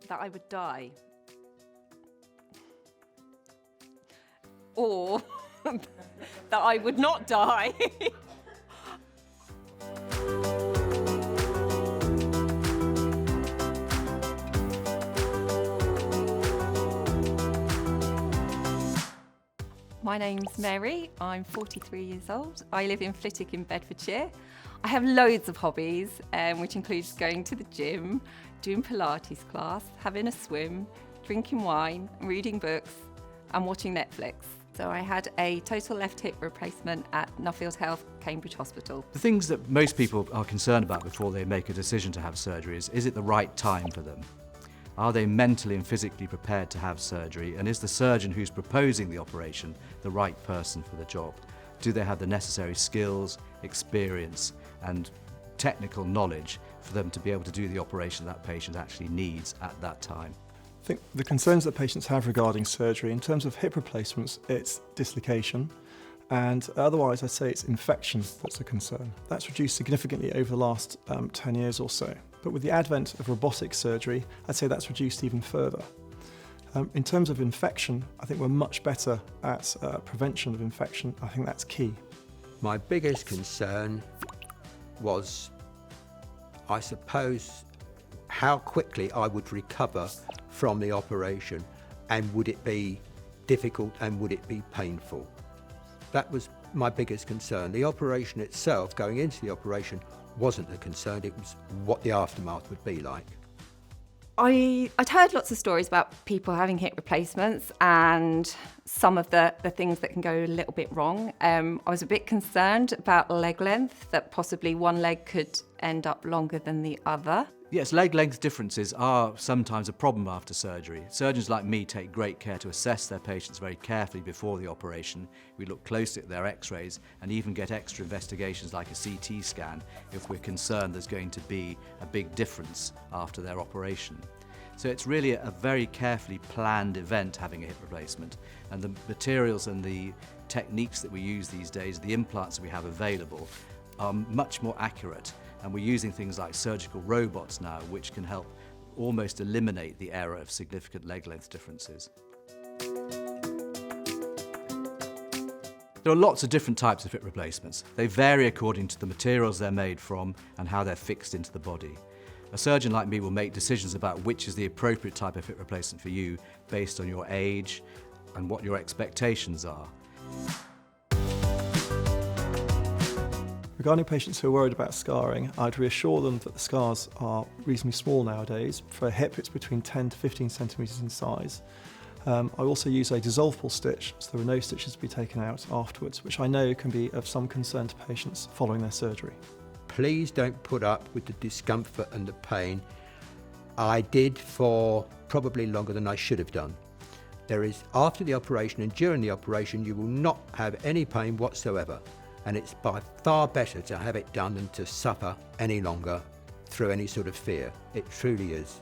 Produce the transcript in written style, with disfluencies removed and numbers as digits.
that I would die. Or that I would not die. My name's Mary, I'm 43 years old. I live in Flitwick in Bedfordshire. I have loads of hobbies, which includes going to the gym, doing Pilates class, having a swim, drinking wine, reading books and watching Netflix. So I had a total left hip replacement at Nuffield Health, Cambridge Hospital. The things that most people are concerned about before they make a decision to have surgery is it the right time for them? Are they mentally and physically prepared to have surgery? And is the surgeon who's proposing the operation the right person for the job? Do they have the necessary skills, experience and technical knowledge for them to be able to do the operation that patient actually needs at that time? I think the concerns that patients have regarding surgery, in terms of hip replacements, it's dislocation, and otherwise I'd say it's infection that's a concern. That's reduced significantly over the last 10 years or so. But with the advent of robotic surgery, I'd say that's reduced even further. In terms of infection, I think we're much better at prevention of infection. I think that's key. My biggest concern was, I suppose, how quickly I would recover from the operation, and would it be difficult and would it be painful? That was my biggest concern. The operation itself, going into the operation, wasn't a concern, it was what the aftermath would be like. I'd heard lots of stories about people having hip replacements and some of the things that can go a little bit wrong. I was a bit concerned about leg length, that possibly one leg could end up longer than the other. Yes, leg length differences are sometimes a problem after surgery. Surgeons like me take great care to assess their patients very carefully before the operation. We look closely at their x-rays and even get extra investigations like a CT scan if we're concerned there's going to be a big difference after their operation. So it's really a very carefully planned event, having a hip replacement, and the materials and the techniques that we use these days, the implants that we have available, are much more accurate. And we're using things like surgical robots now, which can help almost eliminate the error of significant leg length differences. There are lots of different types of hip replacements. They vary according to the materials they're made from and how they're fixed into the body. A surgeon like me will make decisions about which is the appropriate type of hip replacement for you based on your age and what your expectations are. Regarding patients who are worried about scarring, I'd reassure them that the scars are reasonably small nowadays. For a hip, it's between 10 to 15 centimetres in size. I also use a dissolvable stitch, so there are no stitches to be taken out afterwards, which I know can be of some concern to patients following their surgery. Please don't put up with the discomfort and the pain. I did for probably longer than I should have done. There is, after the operation and during the operation, you will not have any pain whatsoever. And it's by far better to have it done than to suffer any longer through any sort of fear. It truly is.